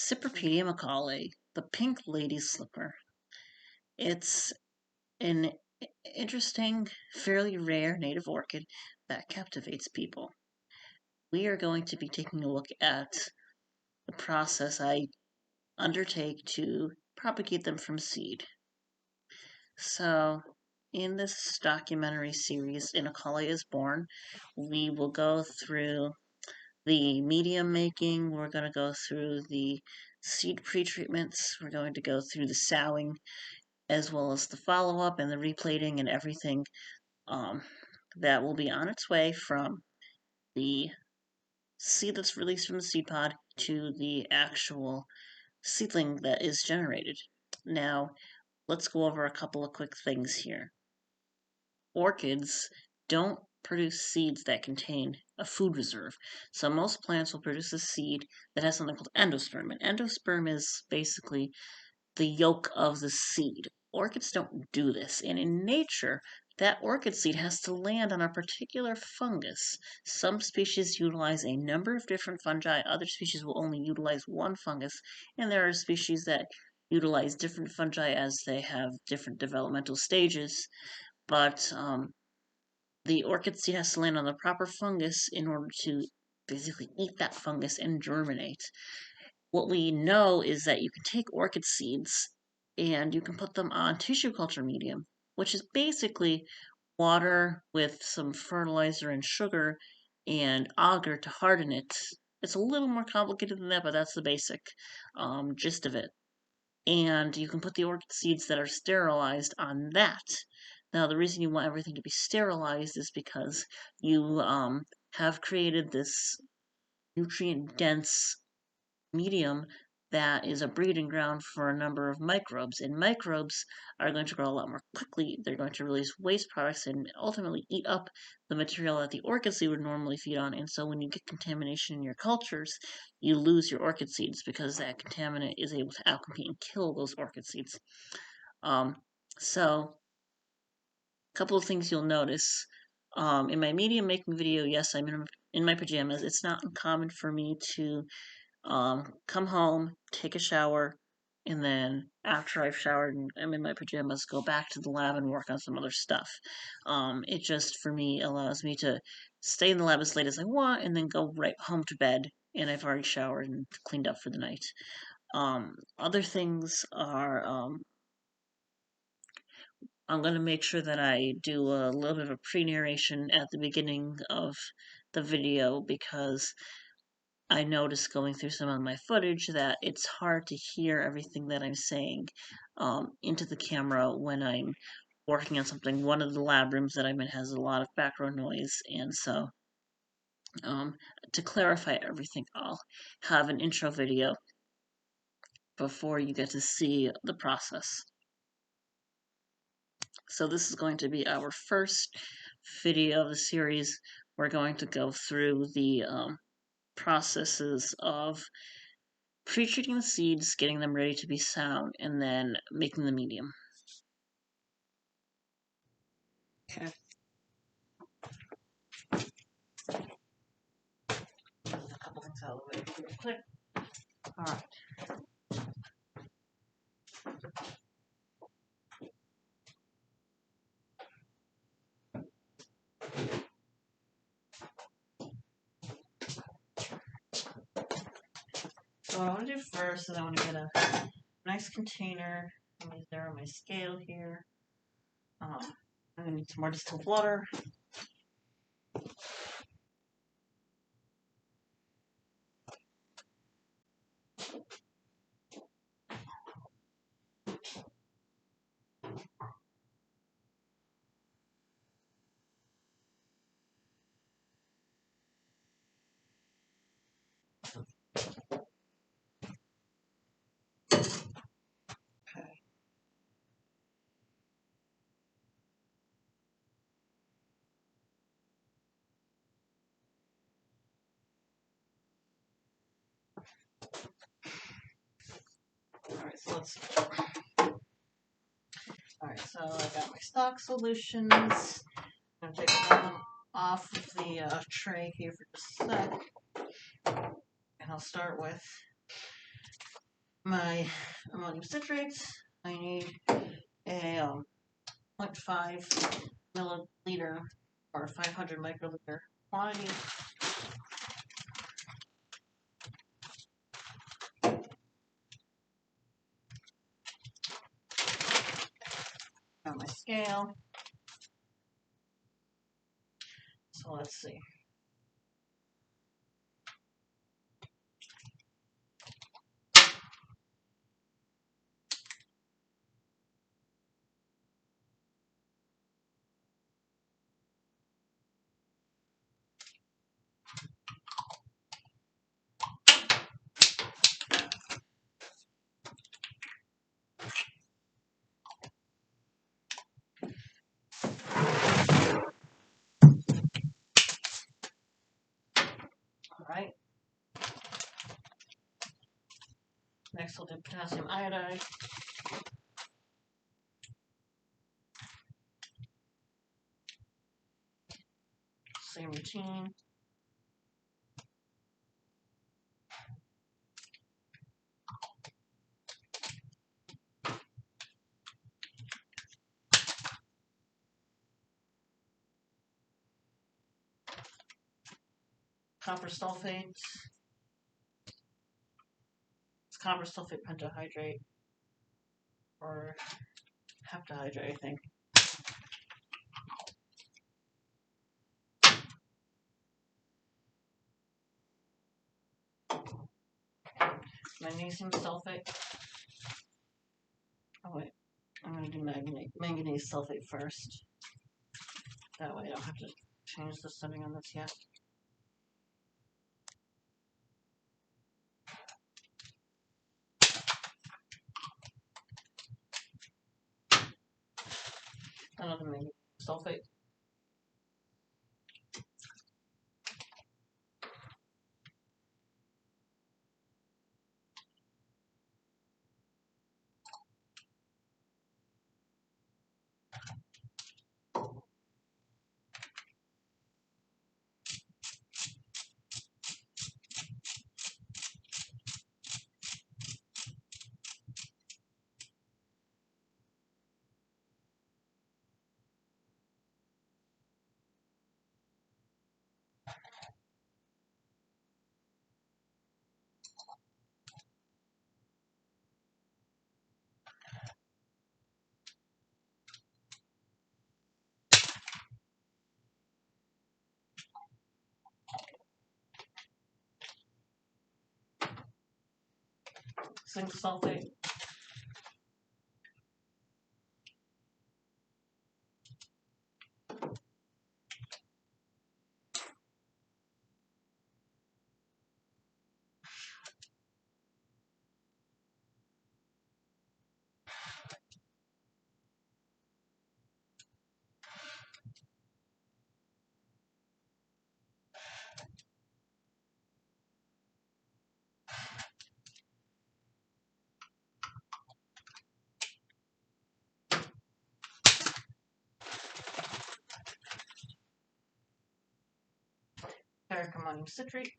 Cypripedium acaule, the pink lady slipper. It's an interesting, fairly rare native orchid that captivates people. We are going to be taking a look at the process I undertake to propagate them from seed. So, in this documentary series, In Acaule is Born, we will go through the medium making, we're going to go through the seed pre-treatments, we're going to go through the sowing, as well as the follow-up and the replating and everything that will be on its way from the seed that's released from the seed pod to the actual seedling that is generated. Now, let's go over a couple of quick things here. Orchids don't produce seeds that contain a food reserve. So most plants will produce a seed that has something called endosperm. And endosperm is basically the yolk of the seed. Orchids don't do this. And in nature, that orchid seed has to land on a particular fungus. Some species utilize a number of different fungi. Other species will only utilize one fungus. And there are species that utilize different fungi as they have different developmental stages. But the orchid seed has to land on the proper fungus in order to basically eat that fungus and germinate. What we know is that you can take orchid seeds and you can put them on tissue culture medium, which is basically water with some fertilizer and sugar and agar to harden it. It's a little more complicated than that, but that's the basic gist of it. And you can put the orchid seeds that are sterilized on that. Now, the reason you want everything to be sterilized is because you have created this nutrient-dense medium that is a breeding ground for a number of microbes. And microbes are going to grow a lot more quickly. They're going to release waste products and ultimately eat up the material that the orchid seed would normally feed on. And so when you get contamination in your cultures, you lose your orchid seeds because that contaminant is able to outcompete and kill those orchid seeds. So a couple of things you'll notice. In my medium making video, yes, I'm in my pajamas. It's not uncommon for me to come home, take a shower, and then after I've showered and I'm in my pajamas, go back to the lab and work on some other stuff. It just, for me, allows me to stay in the lab as late as I want and then go right home to bed, and I've already showered and cleaned up for the night. Other things are, I'm going to make sure that I do a little bit of a pre-narration at the beginning of the video because I noticed going through some of my footage that it's hard to hear everything that I'm saying into the camera when I'm working on something. One of the lab rooms that I'm in has a lot of background noise, and so to clarify everything, I'll have an intro video before you get to see the process. So this is going to be our first video of the series. We're going to go through the processes of pre-treating the seeds, getting them ready to be sown, and then making the medium. Okay. A couple things out of the way real quick. Alright. So what I want to do first is I want to get a nice container. I'm going to zero my scale here. I'm going to need some more distilled water. Okay. Alright, so let's... Alright, so I got my stock solutions. I'm going to take one off of the tray here for just a sec. And I'll start with my ammonium citrates, I need a 0.5 milliliter or 500 microliter quantity. On my scale. So let's see. All right. Next we'll do potassium iodide. Same routine. Copper sulfate. It's copper sulfate pentahydrate or heptahydrate, I think. Magnesium sulfate. Oh wait, I'm going to do manganese sulfate first. That way I don't have to change the setting on this yet. Another manganese sulfate. Zinc sulfate. Ferric ammonium citrate.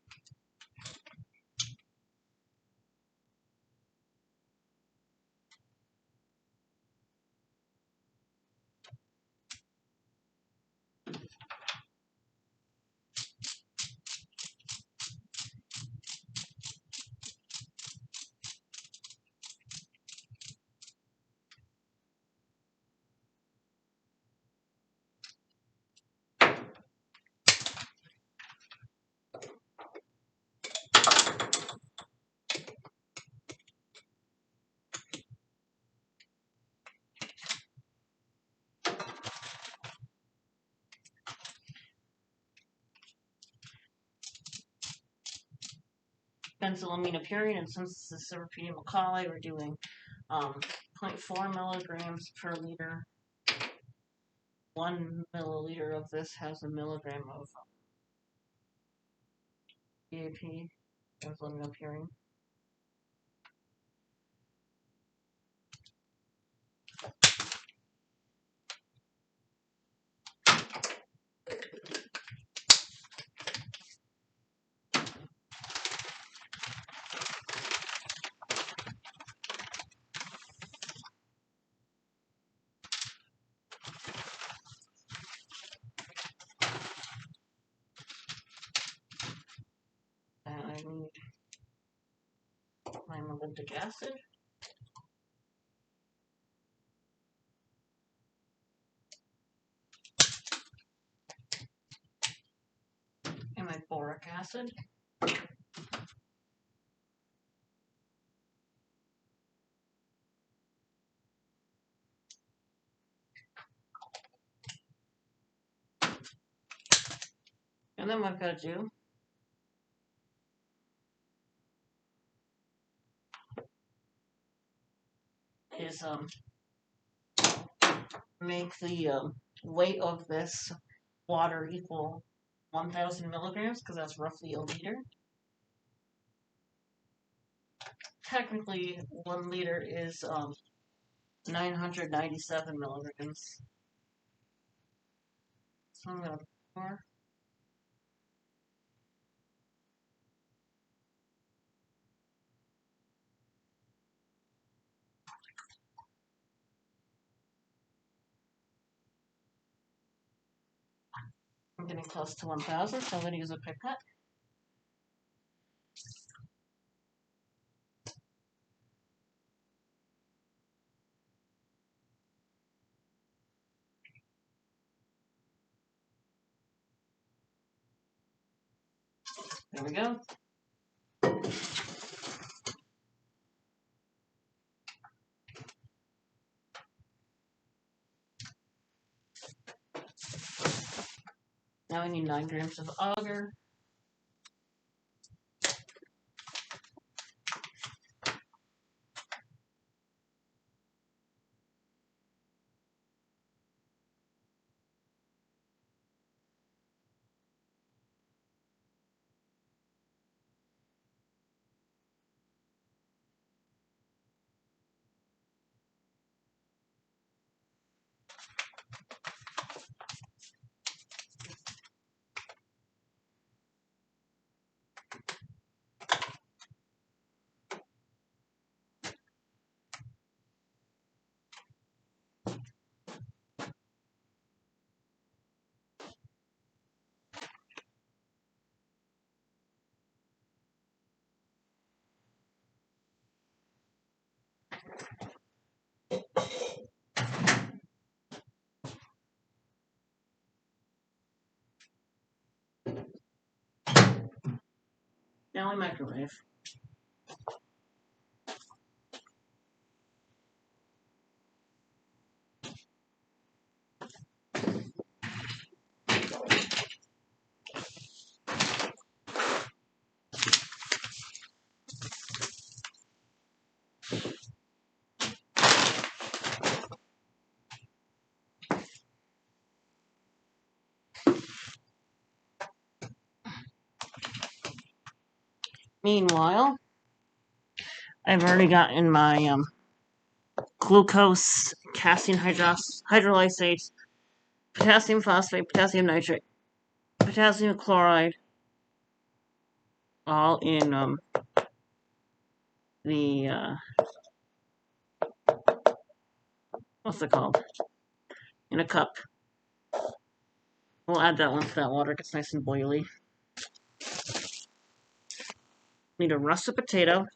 Benzylamine, and since this is Cypripedium acaule, we're doing 0.4 milligrams per liter. 1 milliliter of this has a milligram of DAP, benzylamine. need my molybdic acid. And my boric acid. And then what I've got to do is make the weight of this water equal 1,000 milligrams, because that's roughly a liter. Technically, 1 liter is 997 milligrams. So I'm going to pour. I'm getting close to 1,000, so I'm going to use a pipette. There we go. Now I need 9 grams of agar. Now I microwave. Meanwhile, I've already gotten my glucose, casein hydrolysate, potassium phosphate, potassium nitrate, potassium chloride, all in the what's it called? In a cup. We'll add that once that water gets nice and boily. Need a russet potato.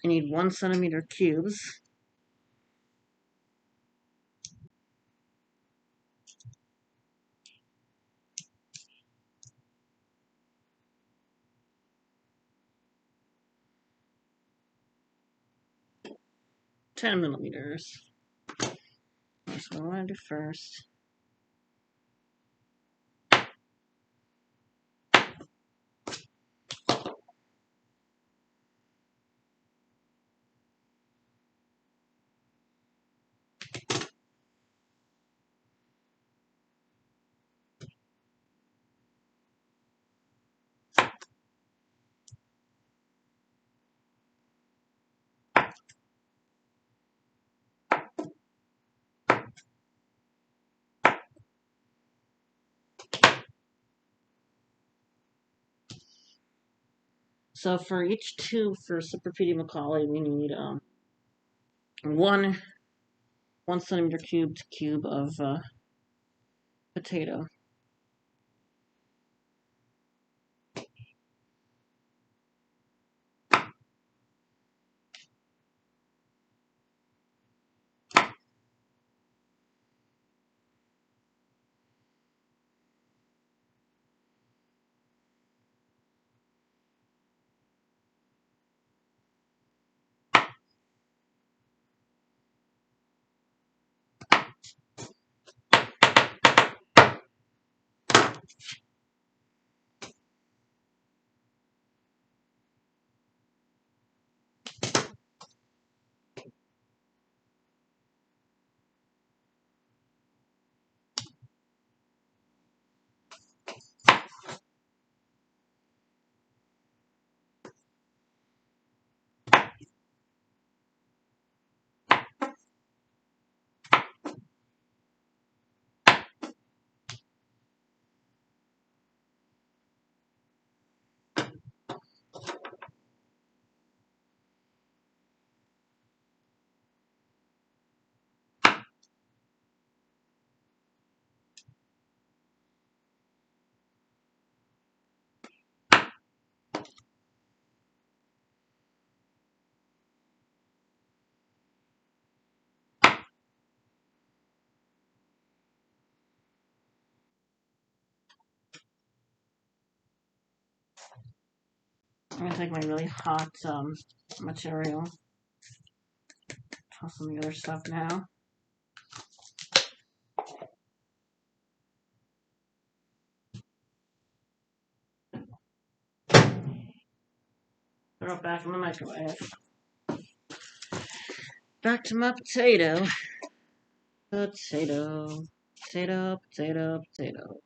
I need 1 centimeter cubes. Ten millimeters. That's what I want to do first. So for each tube for Cypripedium acaule, we need one 1 centimeter cube of potato. I'm going to take my really hot material, toss some of the other stuff now. Throw it back in the microwave. Back to my potato. Potato, potato, potato, potato.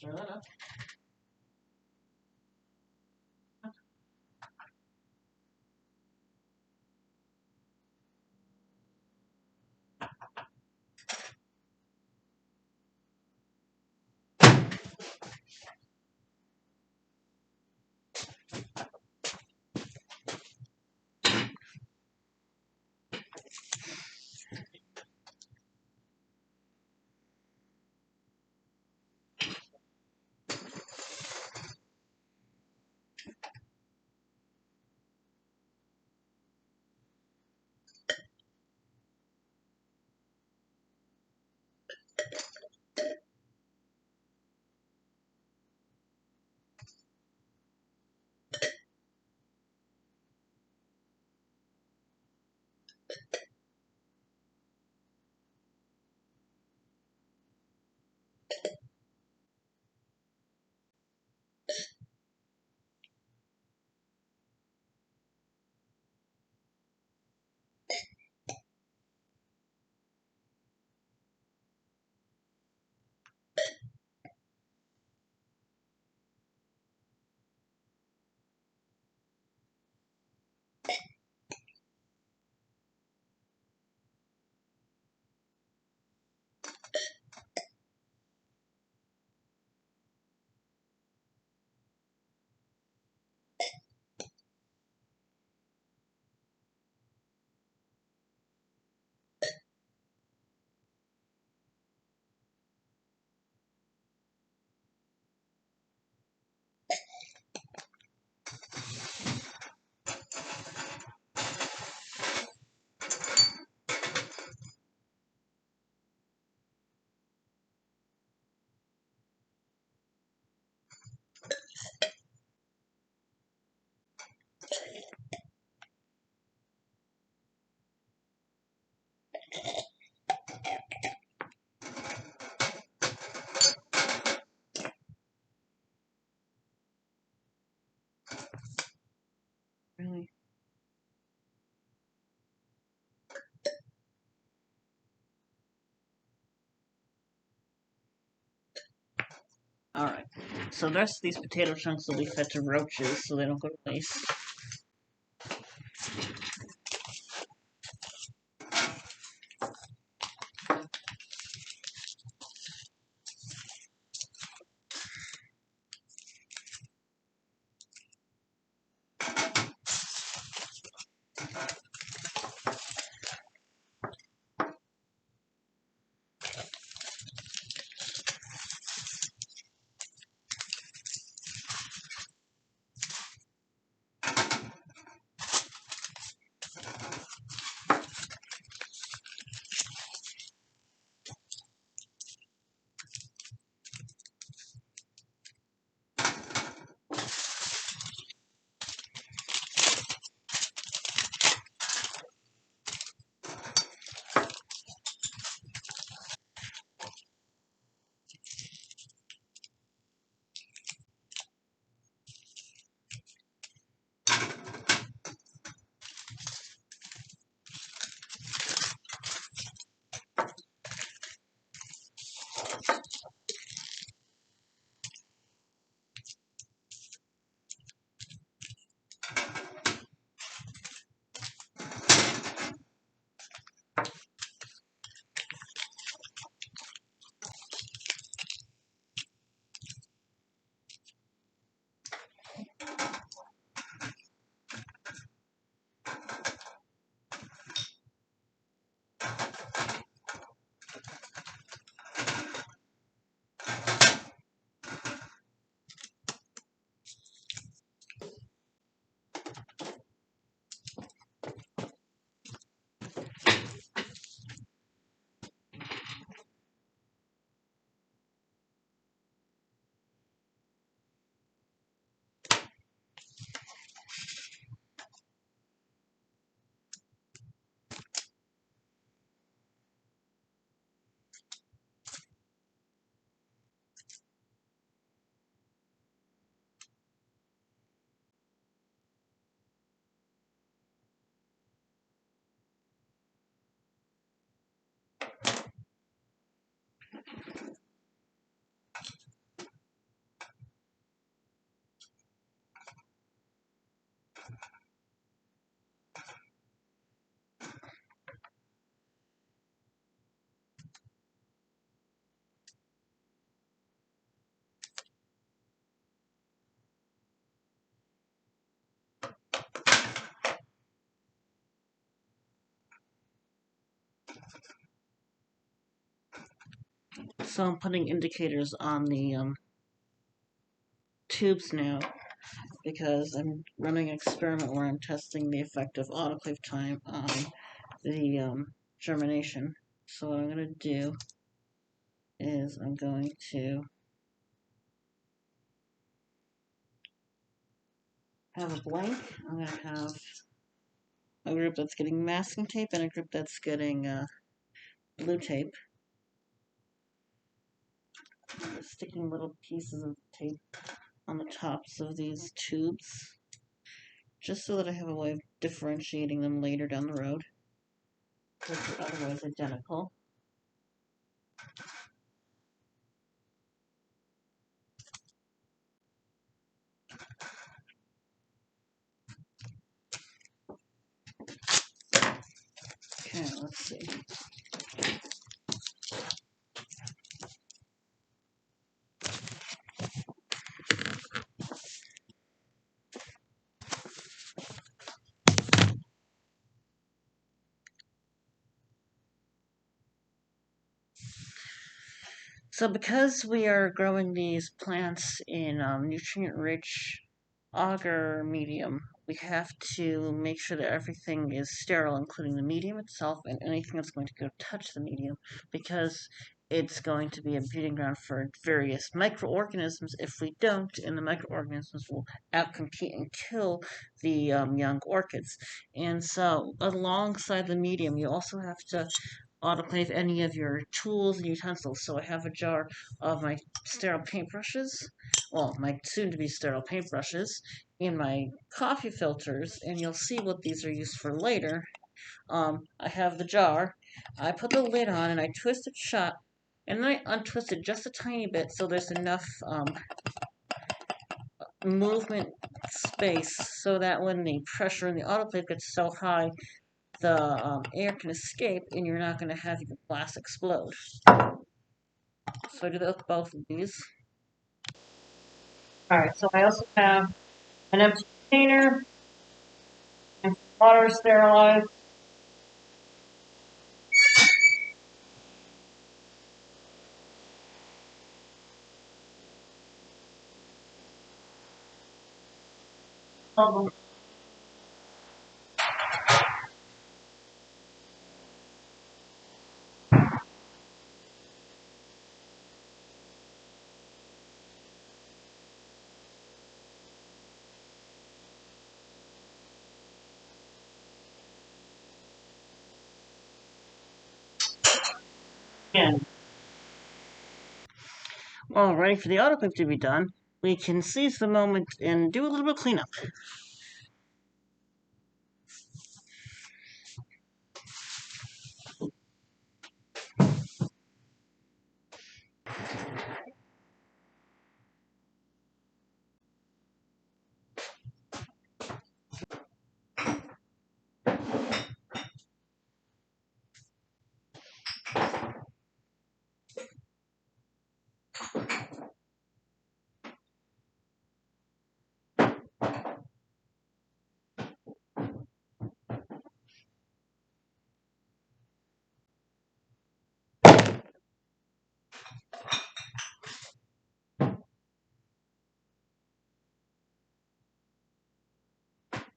Stir that up. Really? Alright, so the rest of these potato chunks will be fed to roaches so they don't go to waste. So I'm putting indicators on the tubes now because I'm running an experiment where I'm testing the effect of autoclave time on the germination. So what I'm going to do is I'm going to have a blank. I'm going to have a group that's getting masking tape and a group that's getting blue tape. I'm sticking little pieces of tape on the tops of these tubes, just so that I have a way of differentiating them later down the road, because they're otherwise identical. Okay, let's see. So because we are growing these plants in nutrient-rich agar medium, we have to make sure that everything is sterile, including the medium itself and anything that's going to go touch the medium, because it's going to be a breeding ground for various microorganisms. If we don't, and the microorganisms will outcompete and kill the young orchids. And so alongside the medium, you also have to autoclave any of your tools and utensils. So I have a jar of my sterile paintbrushes, well, my soon-to-be sterile paintbrushes, in my coffee filters, and you'll see what these are used for later. I have the jar, I put the lid on, and I twist it shut, and then I untwist it just a tiny bit so there's enough movement space so that when the pressure in the autoclave gets so high, the air can escape and you're not going to have your glass explode. So I do that with both of these. Alright, so I also have an empty container and water sterilized. Again. Well, ready for the autoclave to be done, we can seize the moment and do a little bit of cleanup.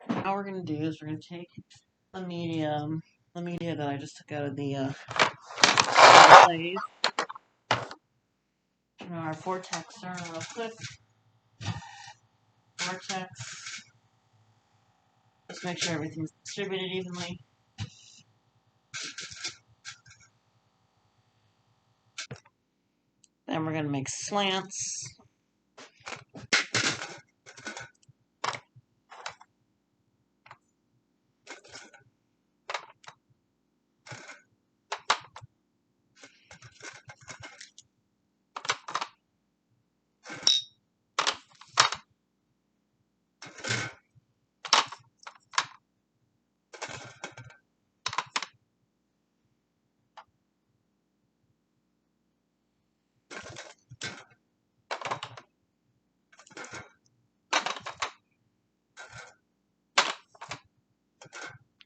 Now we're going to do is we're going to take the media that I just took out of the glaze. Turn our vortex on real quick. Vortex. Just make sure everything's distributed evenly. Then we're going to make slants.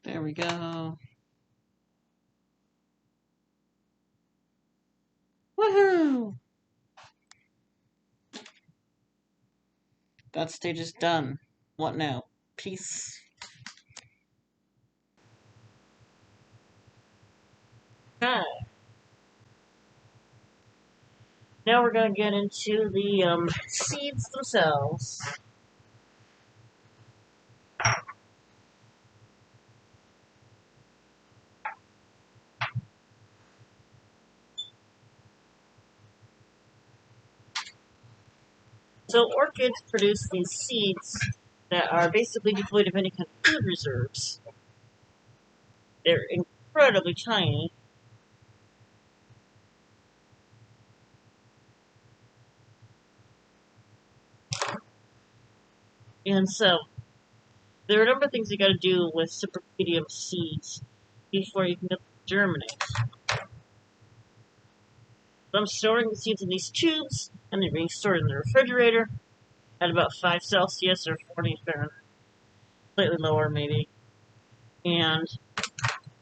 There we go. Woohoo! That stage is done. What now? Peace. Okay. Now we're going to get into the seeds themselves. So orchids produce these seeds that are basically devoid of any kind of food reserves. They're incredibly tiny. And so there are a number of things you got to do with Cypripedium seeds before you can get them to germinate. So I'm storing the seeds in these tubes, and they're being stored in the refrigerator at about 5 Celsius or 40 Fahrenheit, slightly lower maybe. And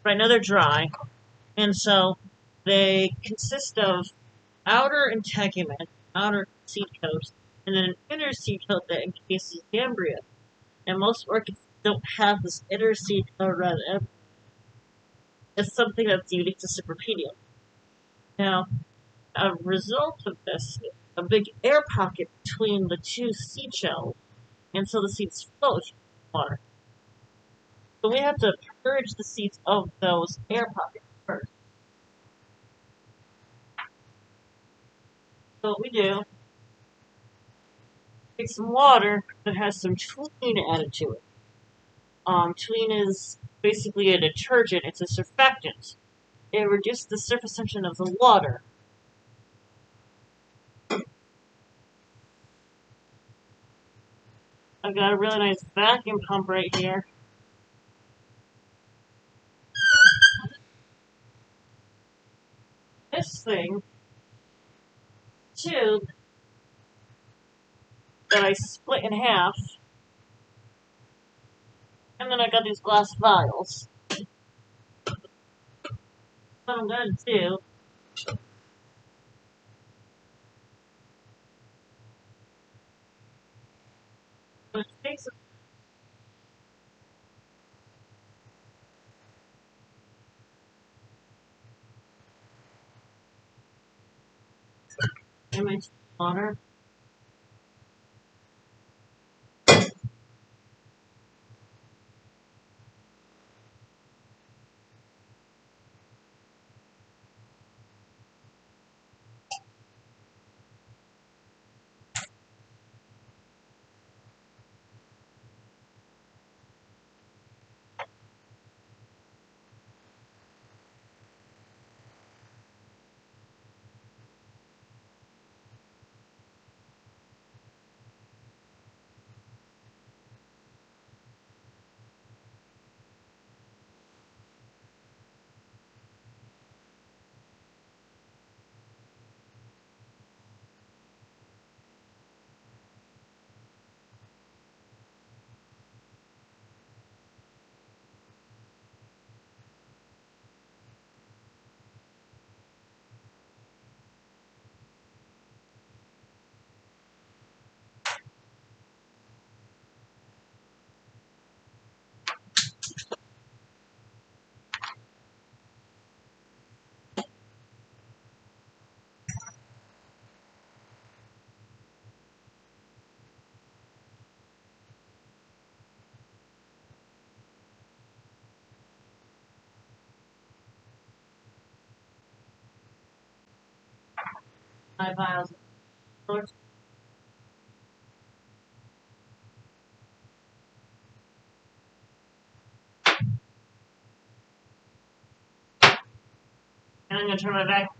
right now they're dry, and so they consist of outer integument, outer seed coat, and then an inner seed coat that encases the embryo. And most orchids don't have this inner seed coat around the embryo. It's something that's unique to Cypripedium. Now, a result of this, a big air pocket between the two seed shells, and so the seeds float in water. So we have to purge the seeds of those air pockets first. So what we do, take some water that has some tween added to it. Tween is basically a detergent, it's a surfactant. It reduces the surface tension of the water. I've got a really nice vacuum pump right here. This thing, tube, that I split in half, and then I got these glass vials. What I'm going to do is take some image water. My vials. And I'm going to turn my vacuum.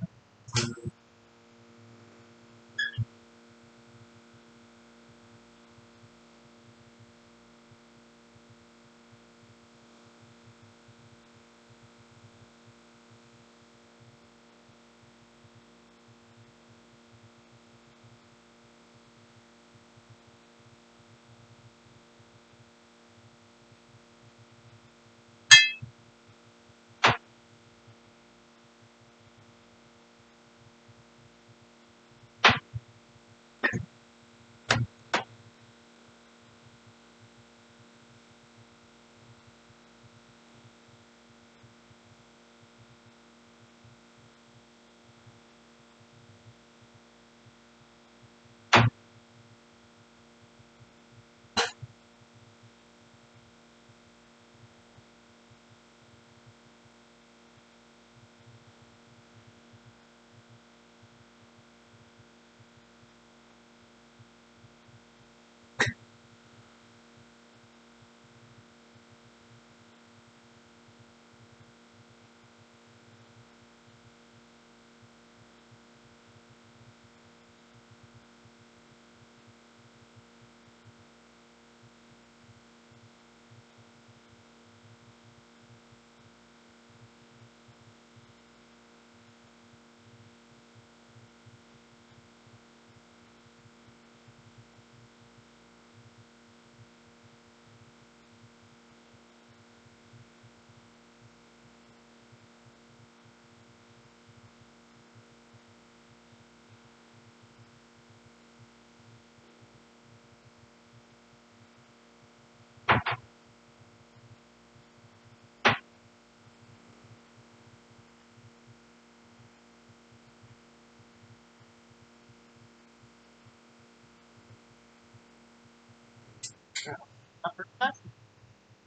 Uppercut?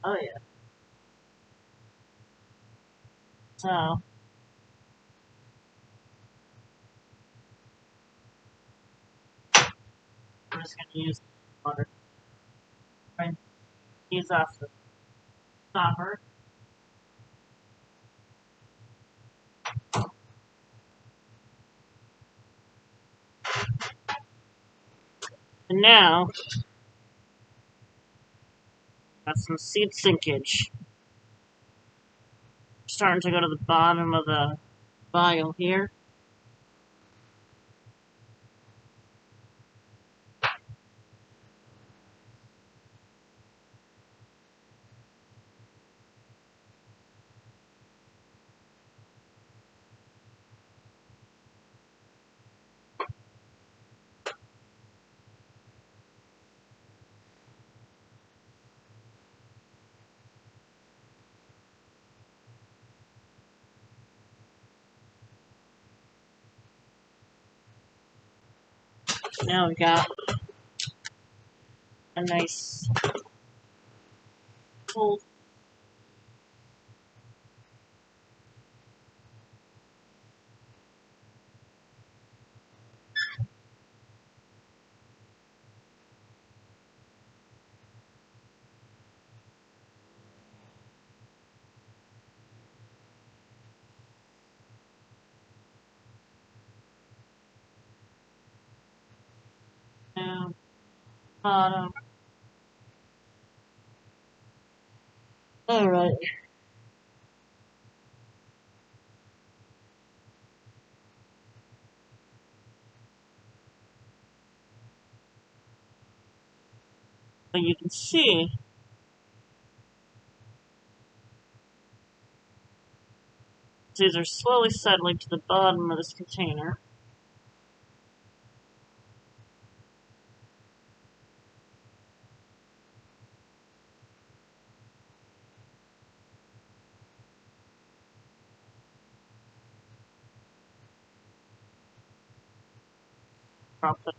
Oh yeah. So I'm just gonna use water. Right. Use off the stopper. And now got some seed sinkage. Starting to go to the bottom of the vial here. Now we got a nice full. Down bottom. Alright. But you can see these are slowly settling to the bottom of this container. Drop it.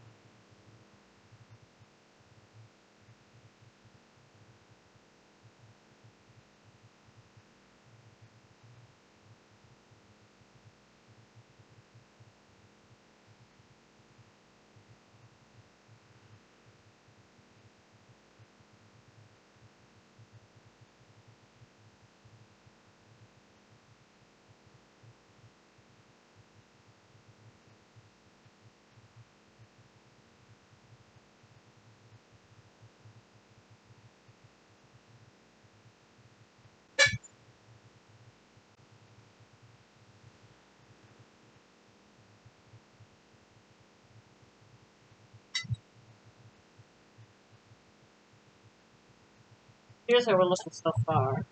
Here's how we're looking so far.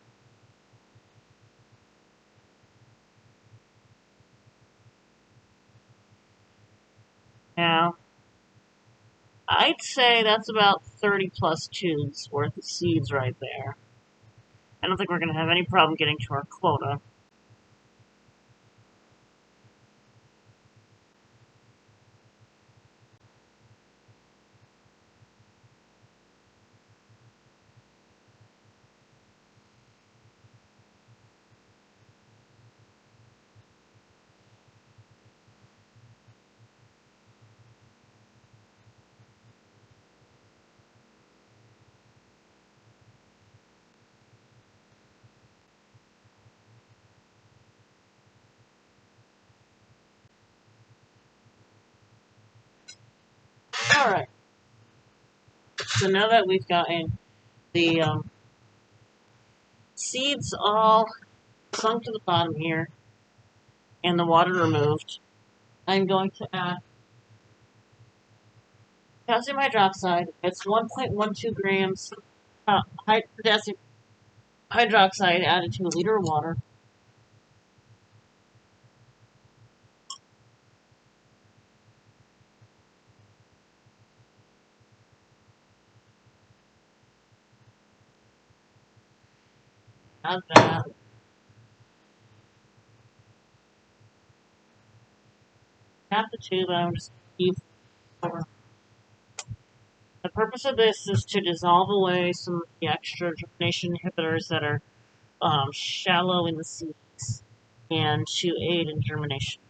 Now, I'd say that's about 30 plus tubes worth of seeds right there. I don't think we're going to have any problem getting to our quota. Alright. So now that we've gotten the seeds all sunk to the bottom here and the water removed, I'm going to add potassium hydroxide. It's 1.12 grams potassium hydroxide added to a liter of water. Add that. Tap the tube. I'm just keep over. purpose of this is to dissolve away some of the extra germination inhibitors that are shallow in the seeds and to aid in germination.